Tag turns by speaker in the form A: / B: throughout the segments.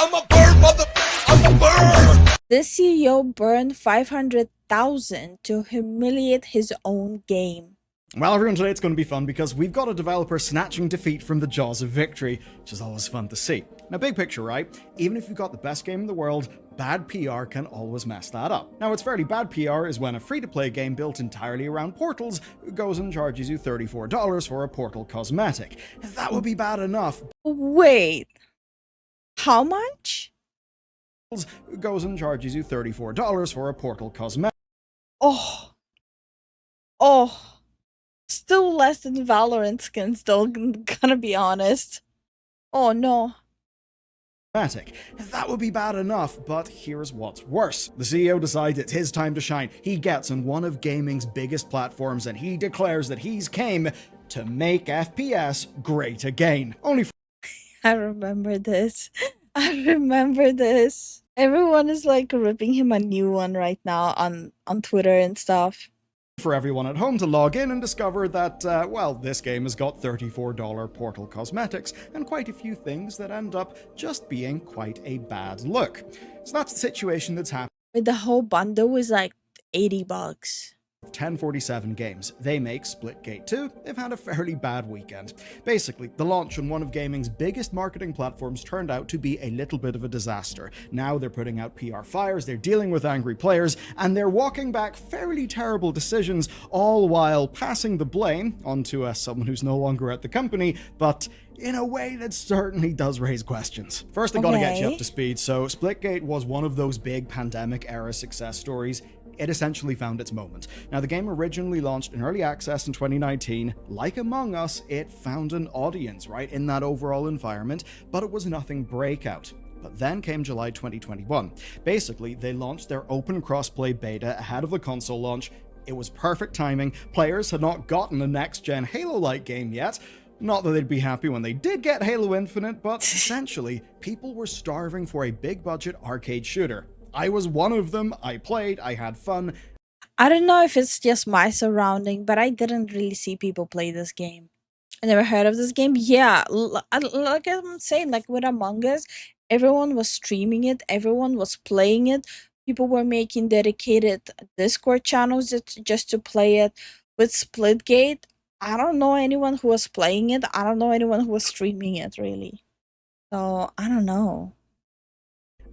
A: I'm a bird, mother. I'm a bird.
B: The CEO burned 500,000 to humiliate his own game.
C: Well, everyone, today it's going to be fun because we've got a developer snatching defeat from the jaws of victory, which is always fun to see. Now, big picture, right? Even if you've got the best game in the world, bad PR can always mess that up. Now, what's fairly bad PR is when a free-to-play game built entirely around portals goes and charges you $34 for a portal cosmetic. That would be bad enough.
B: Wait, how much?
C: Goes and charges you $34 for a portal cosmetic.
B: Oh, still less than Valorant skins, though, gonna be honest. Oh no.
C: That would be bad enough, but here's what's worse. The CEO decides it's his time to shine. He gets on one of gaming's biggest platforms and he declares that he's came to make FPS great again. Only
B: I remember this. I remember this. Everyone is like ripping him a new one right now on Twitter and stuff.
C: For everyone at home to log in and discover that, well, this game has got $34 portal cosmetics and quite a few things that end up just being quite a bad look. So that's the situation that's happening.
B: With the whole bundle was like $80.
C: 1047 Games. They make Splitgate 2. They've had a fairly bad weekend. Basically, the launch on one of gaming's biggest marketing platforms turned out to be a little bit of a disaster. Now they're putting out PR fires, they're dealing with angry players, and they're walking back fairly terrible decisions, all while passing the blame onto someone who's no longer at the company, but in a way that certainly does raise questions. First, I gotta get you up to speed. So, Splitgate was one of those big pandemic-era success stories. It essentially found its moment. Now, the game originally launched in early access in 2019. Like Among Us, it found an audience, right, in that overall environment, but it was nothing breakout. But then came July 2021. Basically, they launched their open crossplay beta ahead of the console launch. It was perfect timing. Players had not gotten a next-gen Halo-like game yet. Not that they'd be happy when they did get Halo Infinite, but essentially, people were starving for a big-budget arcade shooter. I was one of them. I played, I had fun.
B: I don't know if it's just my surrounding, but I didn't really see people play this game. I never heard of this game. Yeah, like I'm saying, like with Among Us, everyone was streaming it, everyone was playing it. People were making dedicated Discord channels just to play it. With Splitgate, I don't know anyone who was playing it. I don't know anyone who was streaming it, really. So, I don't know.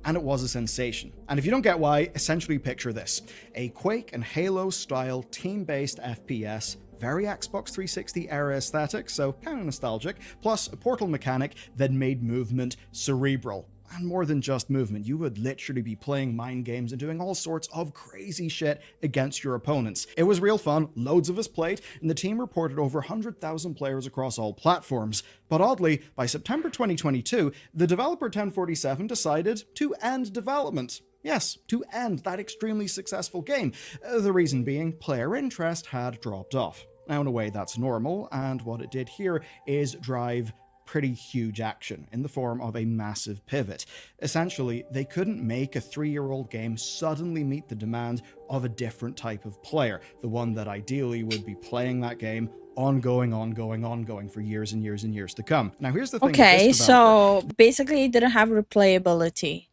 C: And it was a sensation. And if you don't get why, essentially picture this. A Quake and Halo style team-based FPS, very Xbox 360 era aesthetic, so kind of nostalgic, plus a portal mechanic that made movement cerebral. And more than just movement, you would literally be playing mind games and doing all sorts of crazy shit against your opponents. It was real fun, loads of us played, and the team reported over 100,000 players across all platforms. But oddly, by September 2022, the developer 1047 decided to end development. Yes, to end that extremely successful game. The reason being, player interest had dropped off. Now, in a way, that's normal, and what it did here is drive pretty huge action in the form of a massive pivot. Essentially, they couldn't make a 3-year-old game suddenly meet the demand of a different type of player, the one that ideally would be playing that game ongoing for years and years and years to come. Now, here's the thing.
B: Okay, so basically it didn't have replayability.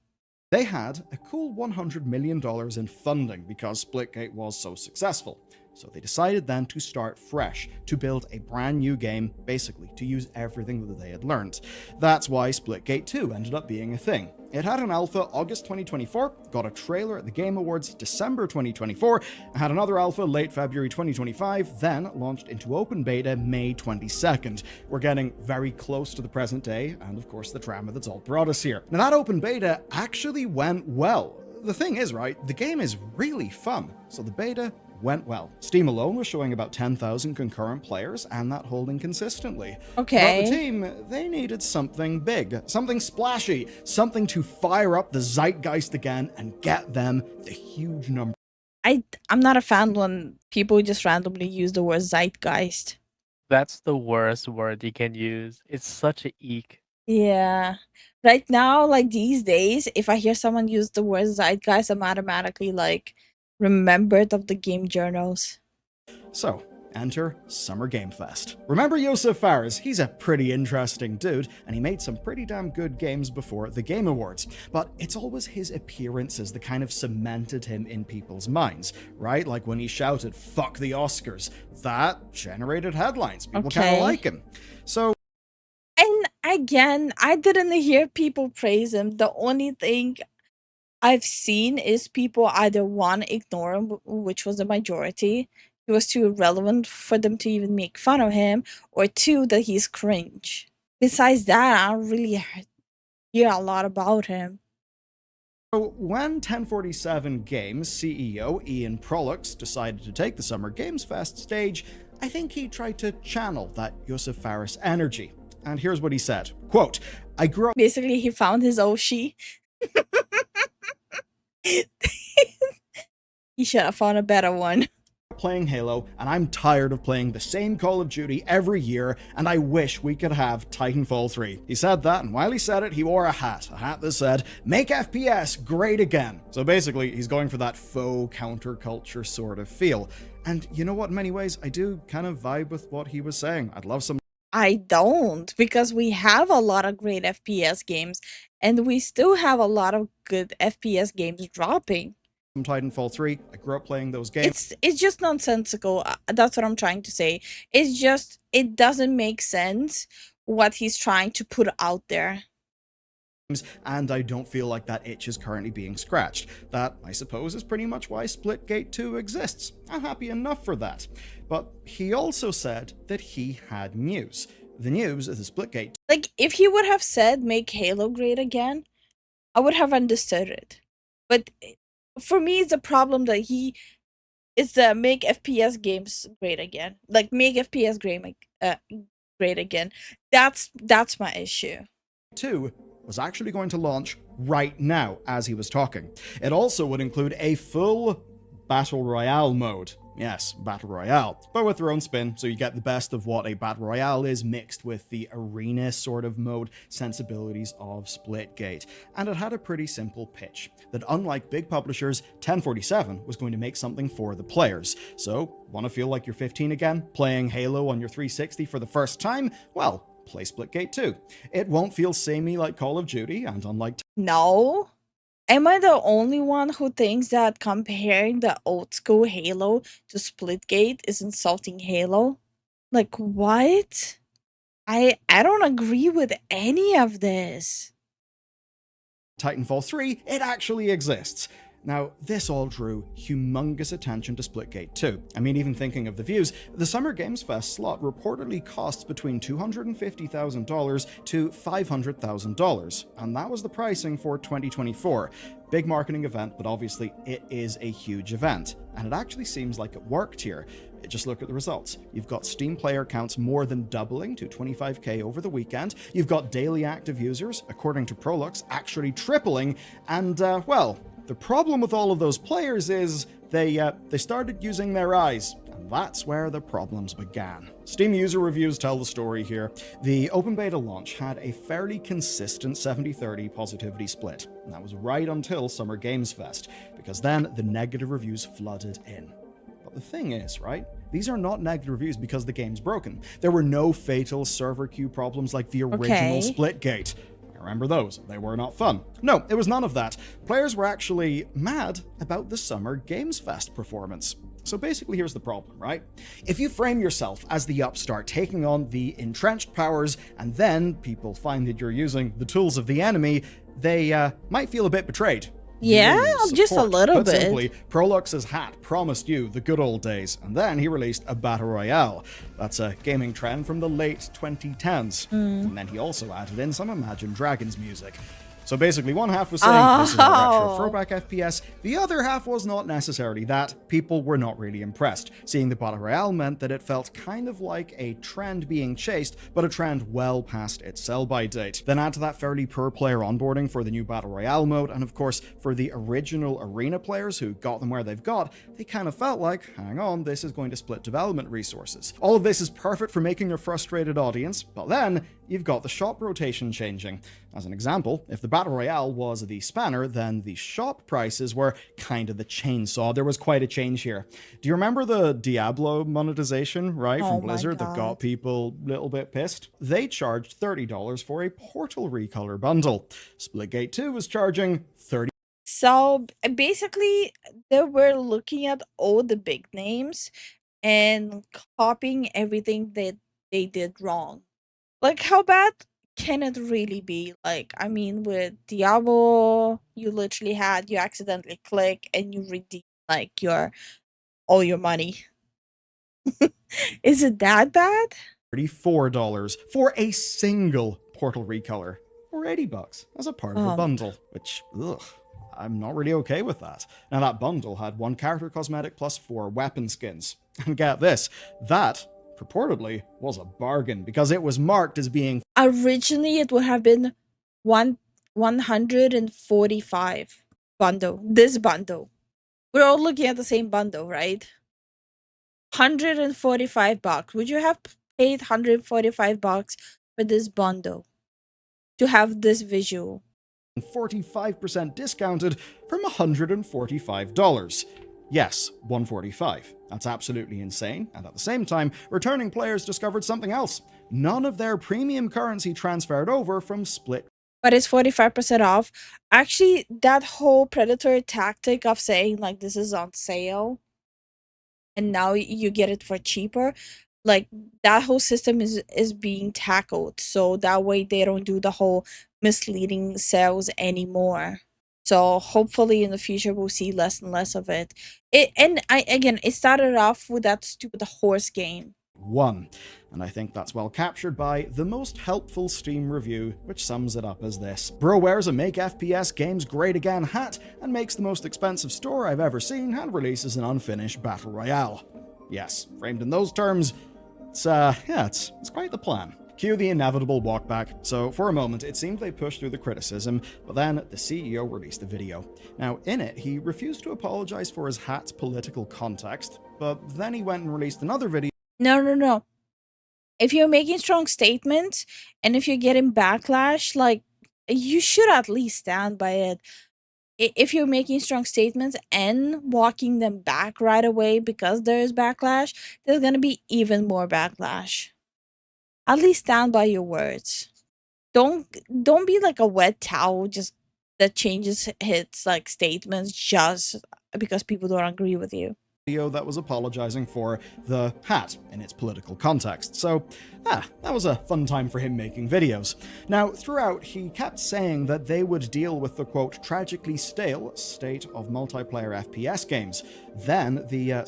C: They had a cool $100 million in funding because Splitgate was so successful. So they decided then to start fresh, to build a brand new game, basically to use everything that they had learned. That's why Splitgate 2 ended up being a thing. It had an alpha August 2024, got a trailer at the Game Awards December 2024, had another alpha late February 2025, then launched into open beta May 22nd. We're getting very close to the present day, and of course the drama that's all brought us here. Now that open beta actually went well. The thing is, right, the game is really fun, so the beta went well. Steam alone was showing about 10,000 concurrent players, and that holding consistently.
B: Okay.
C: But the team, they needed something big, something splashy, something to fire up the zeitgeist again and get them the huge number.
B: I'm not a fan when people just randomly use the word zeitgeist.
D: That's the worst word you can use. It's such a eek.
B: Yeah. Right now, like these days, if I hear someone use the word zeitgeist, I'm automatically like remembered of the game journals.
C: So, Enter Summer Game Fest. Remember Josef Fares? He's a pretty interesting dude, and he made some pretty damn good games before the Game Awards. But it's always his appearances that kind of cemented him in people's minds, right? Like when he shouted, "Fuck the Oscars." That generated headlines. People kind of like him. So,
B: And again, I didn't hear people praise him. The only thing I've seen is people either one, ignore him, which was the majority. He was too irrelevant for them to even make fun of him, or two, that he's cringe. Besides that, I don't really hear a lot about him.
C: when 1047 Games CEO Ian Prolux decided to take the Summer Games Fest stage, I think he tried to channel that Josef Fares energy. And here's what he said, quote, "I grew up..."
B: Basically, he found his Oshi. He should have found a better one.
C: playing Halo, and I'm tired of playing the same Call of Duty every year, and I wish we could have Titanfall 3. He said that, and while he said it, he wore a hat that said, "Make FPS great again." So basically, he's going for that faux counterculture sort of feel. And you know what, in many ways, I do kind of vibe with what he was saying. I'd love some...
B: I don't, because we have a lot of great FPS games, and we still have a lot of good FPS games dropping.
C: Titanfall 3. I grew up playing those games.
B: It's just nonsensical. That's what I'm trying to say. It's just, it doesn't make sense what he's trying to put out there.
C: And I don't feel like that itch is currently being scratched. That, I suppose, is pretty much why Splitgate 2 exists. I'm happy enough for that. But he also said that he had news. The news is the Splitgate.
B: Like, if he would have said, "Make Halo great again," I would have understood it. But for me, it's a problem that he is the "make FPS games great again." Like, make FPS great again. That's my issue.
C: 2 was actually going to launch right now as he was talking. It also would include a full Battle Royale mode. Yes, Battle Royale, but with their own spin, so you get the best of what a Battle Royale is mixed with the arena sort of mode sensibilities of Splitgate. And it had a pretty simple pitch, that unlike big publishers, 1047 was going to make something for the players. So, want to feel like you're 15 again, playing Halo on your 360 for the first time? Well, play Splitgate 2. It won't feel samey like Call of Duty, and unlike...
B: No. Am I the only one who thinks that comparing the old school Halo to Splitgate is insulting Halo? Like, what? I don't agree with any of this.
C: Titanfall 3, it actually exists. Now, this all drew humongous attention to Splitgate 2. I mean, even thinking of the views, the Summer Games Fest slot reportedly costs between $250,000 to $500,000, and that was the pricing for 2024. Big marketing event, but obviously it is a huge event, and it actually seems like it worked here. Just look at the results. You've got Steam player counts more than doubling to 25k over the weekend. You've got daily active users, according to Prolux, actually tripling, and, well, the problem with all of those players is they started using their eyes, and that's where the problems began. Steam user reviews tell the story here. The open beta launch had a fairly consistent 70-30 positivity split, and that was right until Summer Games Fest, because then the negative reviews flooded in. But the thing is, right, these are not negative reviews because the game's broken. There were no fatal server queue problems like the original Splitgate. Remember those? They were not fun. No, it was none of that. Players were actually mad about the Summer Games Fest performance. So basically here's the problem, right? If you frame yourself as the upstart taking on the entrenched powers, and then people find that you're using the tools of the enemy, they might feel a bit betrayed.
B: Yeah, just a little
C: Put
B: bit.
C: simply, Prolux's hat promised you the good old days, and then he released a Battle Royale. That's a gaming trend from the late 2010s. And then he also added in some Imagine Dragons music. So basically, one half was saying this is a retro throwback FPS, the other half was not necessarily that. People were not really impressed. Seeing the Battle Royale meant that it felt kind of like a trend being chased, but a trend well past its sell-by date. Then add to that fairly poor player onboarding for the new Battle Royale mode, and of course, for the original Arena players who got them where they've got, they kind of felt like, hang on, this is going to split development resources. All of this is perfect for making a frustrated audience, but then you've got the shop rotation changing. As an example, if the Battle Royale was the spanner, then the shop prices were kind of the chainsaw. There was quite a change here. Do you remember the Diablo monetization, right,
B: Oh
C: from
B: my
C: Blizzard that got
B: God.
C: people a little bit pissed? They charged $30 for a Portal recolor bundle. Splitgate 2 was charging $30.
B: So basically, they were looking at all the big names and copying everything that they did wrong. Like, how bad can it really be? Like, I mean, with Diablo, you literally had you accidentally click and you redeem like your all your money. Is it that bad?
C: $34 for a single Portal recolor, or $80 as a part of a
B: Um,
C: bundle, which, ugh, I'm not really okay with that. Now, that bundle had 1 character cosmetic plus 4 weapon skins. And get this, that purportedly was a bargain because it was marked as being
B: Originally, it would have been 145 bundle. This bundle. We're all looking at the same bundle, right? $145. Would you have paid $145 for this bundle to have this visual?
C: 45% discounted from $145. Yes, $145. That's absolutely insane, and at the same time, returning players discovered something else. None of their premium currency transferred over from Split.
B: But it's 45% off. Actually, that whole predatory tactic of saying like this is on sale and now you get it for cheaper, like that whole system is being tackled, so that way they don't do the whole misleading sales anymore. So hopefully in the future we'll see less and less of it. It started off with that stupid horse game.
C: 1. And I think that's well captured by the most helpful Steam review, which sums it up as this. Bro wears a Make FPS Games Great Again hat and makes the most expensive store I've ever seen and releases an unfinished Battle Royale. Yes, framed in those terms, it's quite the plan. Cue the inevitable walkback. So for a moment, it seemed they pushed through the criticism, but then the CEO released a video. Now, in it, he refused to apologize for his hat's political context, but then he went and released another video.
B: No. If you're making strong statements and if you're getting backlash, like you should at least stand by it. If you're making strong statements and walking them back right away because there is backlash, there's gonna be even more backlash. At least stand by your words. Don't be like a wet towel just that changes its like statements just because people don't agree with you.
C: Video that was apologizing for the hat in its political context. So, that was a fun time for him making videos. Now, throughout, he kept saying that they would deal with the, quote, tragically stale state of multiplayer FPS games. Then the,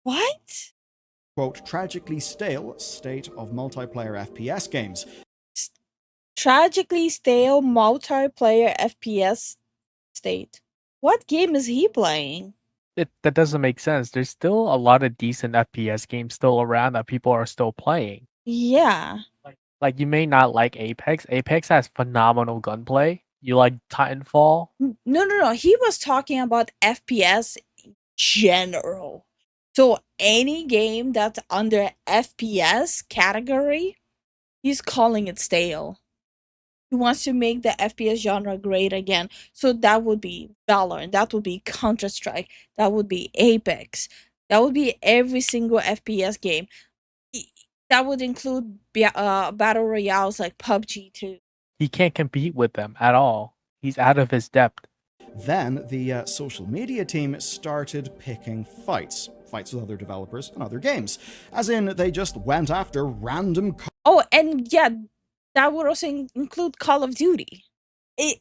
B: What?
C: quote, tragically stale state of multiplayer FPS games.
B: Tragically stale multiplayer FPS state. What game is he playing?
D: That doesn't make sense. There's still a lot of decent FPS games still around that people are still playing.
B: Yeah.
D: Like you may not like Apex. Apex has phenomenal gunplay. You like Titanfall?
B: No. He was talking about FPS in general. So any game that's under FPS category, he's calling it stale. He wants to make the FPS genre great again. So that would be Valorant, that would be Counter-Strike, that would be Apex, that would be every single FPS game. That would include battle royales like PUBG too.
D: He can't compete with them at all. He's out of his depth.
C: Then the social media team started picking fights with other developers and other games. As in, they just went after random.
B: Oh, and yeah, that would also include Call of Duty.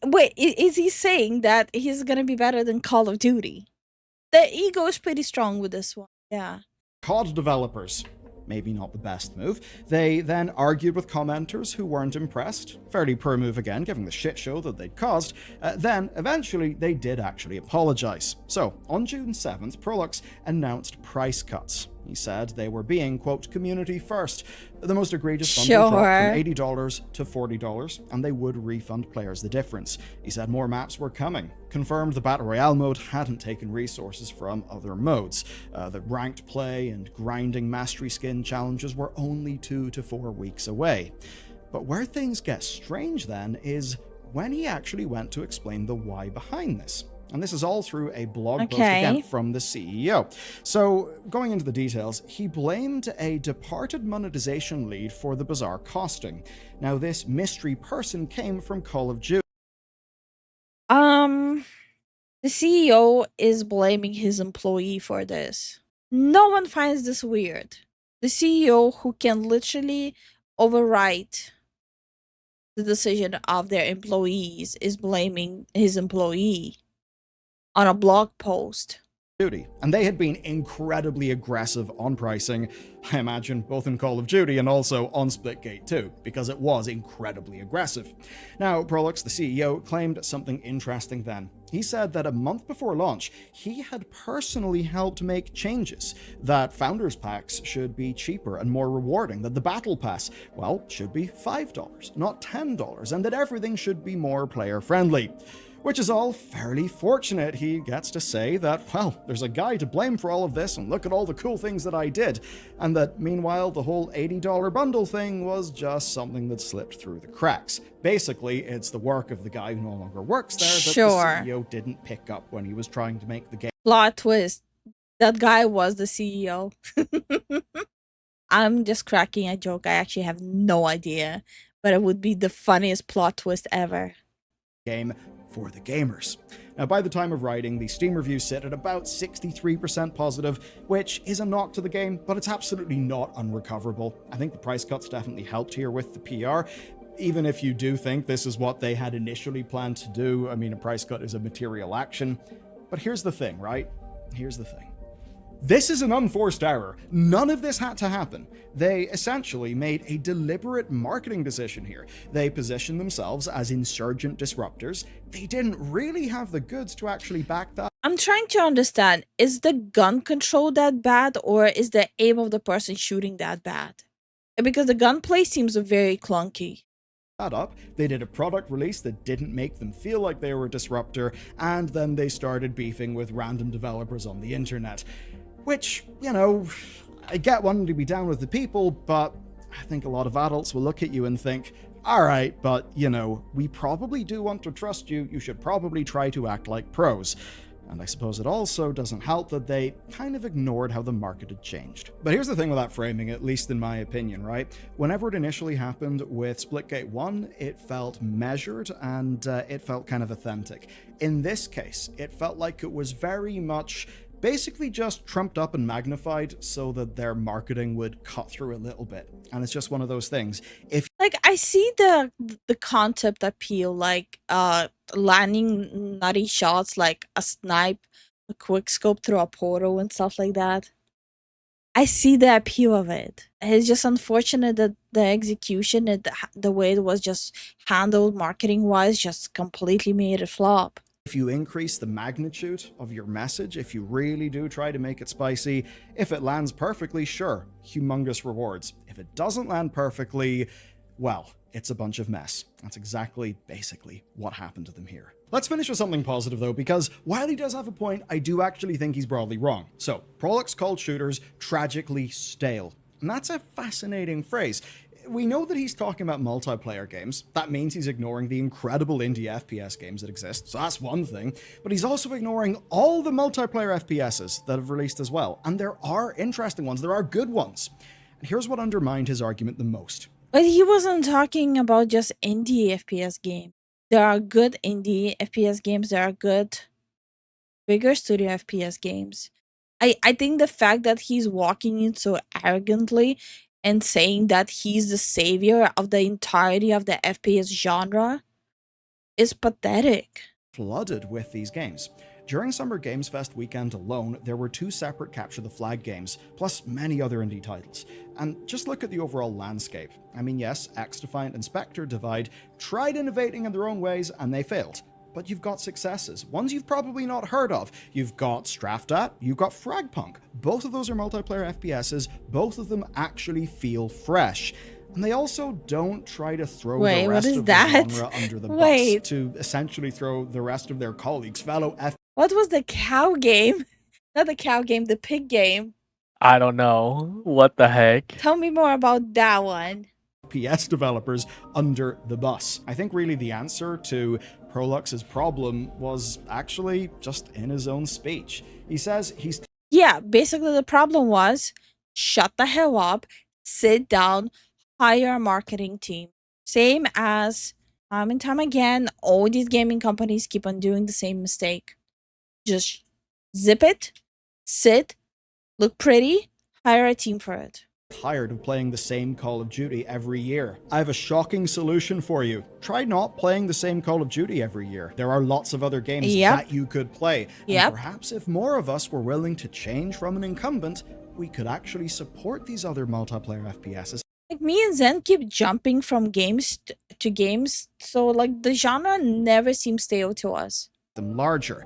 B: Wait, is he saying that he's gonna be better than Call of Duty? The ego is pretty strong with this one. Yeah.
C: COD developers. Maybe not the best move. They then argued with commenters who weren't impressed. Fairly poor move again, given the shit show that they'd caused. Then, eventually, they did actually apologize. So, on June 7th, Prolux announced price cuts. He said they were being, quote, community first. The most egregious bundle dropped from $80 to $40, and they would refund players the difference. He said more maps were coming. Confirmed the Battle Royale mode hadn't taken resources from other modes. The ranked play and grinding mastery skin challenges were only 2 to 4 weeks away. But where things get strange then is when he actually went to explain the why behind this. And this is all through a blog post again from the CEO. So, going into the details, he blamed a departed monetization lead for the bizarre costing. Now, this mystery person came from Call of Duty.
B: The CEO is blaming his employee for this. No one finds this weird. The CEO, who can literally overwrite the decision of their employees, is blaming his employee on a blog post.
C: And they had been incredibly aggressive on pricing, I imagine, both in Call of Duty and also on Splitgate 2, because it was incredibly aggressive. Now, Prolix, the CEO, claimed something interesting then. He said that a month before launch, he had personally helped make changes, that Founders Packs should be cheaper and more rewarding, that the Battle Pass, well, should be $5, not $10, and that everything should be more player-friendly. Which is all fairly fortunate. He gets to say that, well, there's a guy to blame for all of this, and look at all the cool things that I did. And that, meanwhile, the whole $80 bundle thing was just something that slipped through the cracks. Basically, it's the work of the guy who no longer works there that the CEO didn't pick up when he was trying to make the game.
B: Plot twist. That guy was the CEO. I'm just cracking a joke. I actually have no idea. But it would be the funniest plot twist ever.
C: Game for the gamers. Now, by the time of writing, the Steam reviews sit at about 63% positive, which is a knock to the game, but it's absolutely not unrecoverable. I think the price cuts definitely helped here with the PR. Even if you do think this is what they had initially planned to do, I mean, a price cut is a material action. But here's the thing, right? Here's the thing. This is an unforced error. None of this had to happen. They essentially made a deliberate marketing decision here. They positioned themselves as insurgent disruptors. They didn't really have the goods to actually back that.
B: I'm trying to understand, is the gun control that bad, or is the aim of the person shooting that bad? Because the gunplay seems very clunky.
C: Up, they did a product release that didn't make them feel like they were a disruptor, and then they started beefing with random developers on the internet. Which, you know, I get wanting to be down with the people, but I think a lot of adults will look at you and think, alright, but, you know, we probably do want to trust you, you should probably try to act like pros. And I suppose it also doesn't help that they kind of ignored how the market had changed. But here's the thing with that framing, at least in my opinion, right? Whenever it initially happened with Splitgate 1, it felt measured and it felt kind of authentic. In this case, it felt like it was very much basically just trumped up and magnified so that their marketing would cut through a little bit. And it's just one of those things.
B: Like, I see the concept appeal, like landing nutty shots like a snipe, a quick scope through a portal and stuff like that. I see the appeal of it. It's just unfortunate that the execution and the way it was just handled marketing wise just completely made it flop.
C: If you increase the magnitude of your message, if you really do try to make it spicy, if it lands perfectly, sure, humongous rewards. If it doesn't land perfectly, well, it's a bunch of mess. That's exactly, basically, what happened to them here. Let's finish with something positive though, because while he does have a point, I do actually think he's broadly wrong. So, Prolix called shooters tragically stale. And that's a fascinating phrase. We know that he's talking about multiplayer games. That means he's ignoring the incredible indie FPS games that exist, so that's one thing. But he's also ignoring all the multiplayer FPSs that have released as well. And there are interesting ones, there are good ones. And here's what undermined his argument the most.
B: But he wasn't talking about just indie FPS games. There are good indie FPS games, there are good bigger studio FPS games. I think the fact that he's walking in so arrogantly and saying that he's the savior of the entirety of the FPS genre is pathetic.
C: Flooded with these games. During Summer Games Fest weekend alone, there were 2 separate Capture the Flag games, plus many other indie titles. And just look at the overall landscape. I mean, yes, X-Defiant and Spectre Divide tried innovating in their own ways, and they failed. But you've got successes, ones you've probably not heard of. You've got Straftat, you've got Fragpunk. Both of those are multiplayer FPSs, both of them actually feel fresh. And they also don't try to throw the rest of the genre under the bus to essentially throw the rest of their colleagues, fellow
B: What was the cow game? Not the cow game, the pig game.
D: I don't know. What the heck?
B: Tell me more about that one.
C: FPS developers under the bus. I think really the answer to Prolux's problem was actually just in his own speech. He says he's
B: Yeah, basically the problem was shut the hell up, sit down, hire a marketing team. Same as time and time again, all these gaming companies keep on doing the same mistake. Just zip it, sit, look pretty, hire a team for it.
C: tired of playing the same Call of Duty every year. I have a shocking solution for you. Try not playing the same Call of Duty every year. There are lots of other games that you could play.
B: Yep.
C: And perhaps if more of us were willing to change from an incumbent, we could actually support these other multiplayer FPSs.
B: Like me and Zen keep jumping from games to games, so like the genre never seems stale to us.
C: Them larger.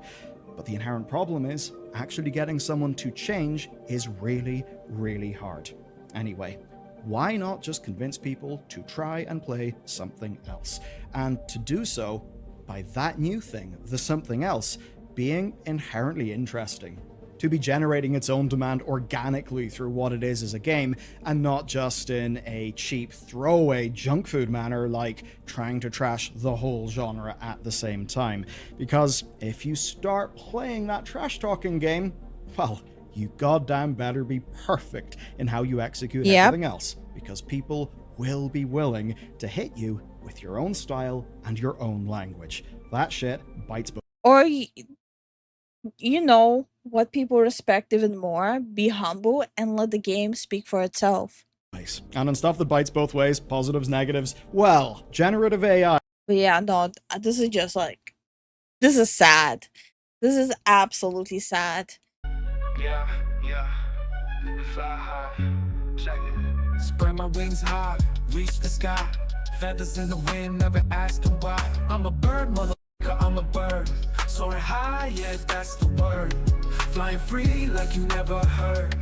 C: But the inherent problem is, actually getting someone to change is really, really hard. Anyway, why not just convince people to try and play something else? And to do so, by that new thing, the something else, being inherently interesting. To be generating its own demand organically through what it is as a game, and not just in a cheap throwaway junk food manner like trying to trash the whole genre at the same time. Because if you start playing that trash talking game, well, you goddamn better be perfect in how you execute everything else, because people will be willing to hit you with your own style and your own language. That shit bites both.
B: Or you know what people respect even more, be humble and let the game speak for itself.
C: Nice. And on stuff that bites both ways, positives, negatives, well, generative AI.
B: But yeah, no, this is just like, this is sad. This is absolutely sad.
A: Yeah, fly high, check it. Spread my wings high, reach the sky. Feathers in the wind, never asking why. I'm a bird, motherfucker, I'm a bird. Soaring high, yeah, that's the word. Flying free like you never heard.